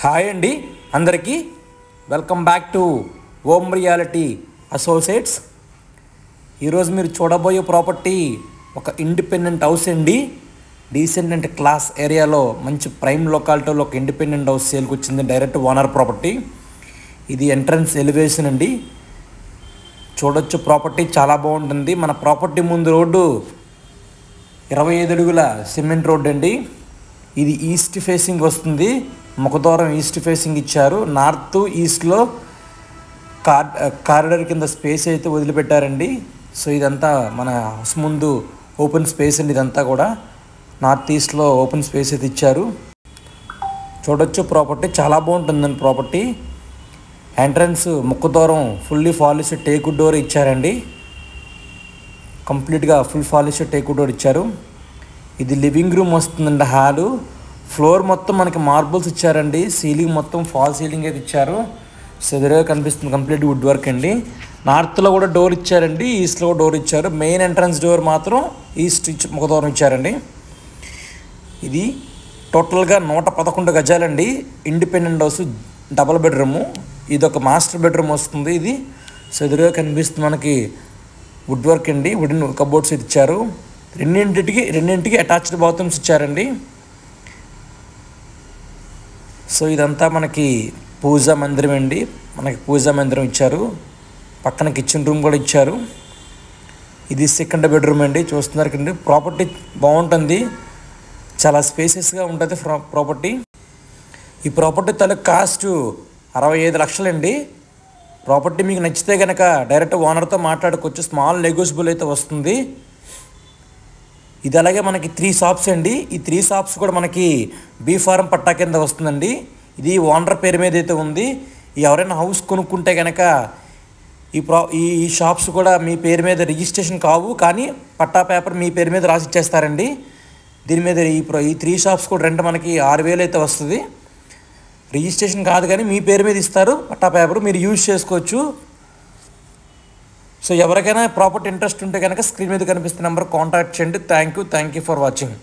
Hi అండి అందరికీ welcome back two ohm reality associates. ఈరోజు మీరు చూడబోయే ప్రాపర్టీ ఒక ఇండిపెండెంట్ హౌస్ అండి. డీసెంట్ అంటే క్లాస్ ఏరియాలో మంచి ప్రైమ్ లొకాలిటీలో ఒక ఇండిపెండెంట్ హౌస్ సేల్కి వచ్చింది. Direct owner property. ఇది ఎంట్రన్స్ ఎలివేషన్ అండి. చూడొచ్చు ప్రాపర్టీ చాలా బాగుంటుంది. మన ప్రాపర్టీ ముందు రోడ్డు 25 అడుగుల సిమెంట్ రోడ్ అండి. ఇది ఈస్ట్ ఫేసింగ్ వస్తుంది. ముఖద్వారం ఈస్ట్ ఫేసింగ్ ఇచ్చారు. నార్త్ ఈస్ట్లో కారిడార్ కింద స్పేస్ అయితే వదిలిపెట్టారండి. సో ఇదంతా మన హౌస్ ముందు ఓపెన్ స్పేస్ అండి. ఇదంతా కూడా నార్త్ ఈస్ట్లో ఓపెన్ స్పేస్ అయితే ఇచ్చారు. చూడొచ్చు ప్రాపర్టీ చాలా బాగుంటుందండి. ప్రాపర్టీ ఎంట్రన్స్ ముఖద్వారం ఫుల్లీ పాలిష్డ్ టేక్ డోర్ ఇచ్చారండి. కంప్లీట్గా ఫుల్ పాలిష్డ్ టేక్ డోర్ ఇచ్చారు. ఇది లివింగ్ రూమ్ వస్తుందండి. హాలు ఫ్లోర్ మొత్తం మనకి మార్బుల్స్ ఇచ్చారండి. సీలింగ్ మొత్తం ఫాల్ సీలింగ్ అయితే ఇచ్చారు. సో ఎదురుగా కనిపిస్తుంది కంప్లీట్ వుడ్ వర్క్ అండి. నార్త్లో కూడా డోర్ ఇచ్చారండి, ఈస్ట్లో కూడా డోర్ ఇచ్చారు. మెయిన్ ఎంట్రన్స్ డోర్ మాత్రం ఈస్ట్ ముఖద్వారం ఇచ్చారండి. ఇది టోటల్గా 111 గజాలండి. Independent house, double bedroom. ఇది ఒక మాస్టర్ బెడ్రూమ్ వస్తుంది ఇది. సో ఎదురుగా కనిపిస్తుంది మనకి వుడ్ వర్క్ అండి. వుడెన్ కబోర్డ్స్ ఇచ్చారు. రెండింటికి అటాచ్డ్ బాత్రూమ్స్ ఇచ్చారండి. సో ఇదంతా మనకి పూజా మందిరం అండి. మనకి పూజా మందిరం ఇచ్చారు. పక్కన కిచెన్ రూమ్ కూడా ఇచ్చారు. ఇది సెకండ్ బెడ్రూమ్ అండి. చూస్తున్నారు కండి. ప్రాపర్టీ బాగుంటుంది, చాలా స్పేసెస్గా ఉంటుంది ప్రాపర్టీ. ఈ ప్రాపర్టీ తాలూకు కాస్ట్ 65 లక్షలండి. ప్రాపర్టీ మీకు నచ్చితే కనుక డైరెక్ట్ ఓనర్తో మాట్లాడుకోవచ్చు. స్మాల్ నెగోషియబుల్ అయితే వస్తుంది. ఇది అలాగే మనకి 3 షాప్స్ అండి. ఈ 3 షాప్స్ కూడా మనకి బీ ఫారం పట్టా కింద వస్తుందండి. ఇది ఓనర్ పేరు మీద అయితే ఉంది. ఎవరైనా హౌస్ కొనుక్కుంటే కనుక ఈ షాప్స్ కూడా మీ పేరు మీద రిజిస్ట్రేషన్ కావు, కానీ పట్టా పేపర్ మీ పేరు మీద రాసి ఇచ్చేస్తారండి. దీని మీద ఈ 3 షాప్స్ కూడా రెంట్ మనకి 6,000 అయితే వస్తుంది. రిజిస్ట్రేషన్ కాదు కానీ మీ పేరు మీద ఇస్తారు పట్టా పేపర్, మీరు యూజ్ చేసుకోవచ్చు. సో ఎవరికైనా ప్రాపర్టీ ఇంట్రెస్ట్ ఉంటే కనుక స్క్రీన్ మీద కనిపిస్తున్న నెంబర్ కాంటాక్ట్ చేయండి. Thank you for watching.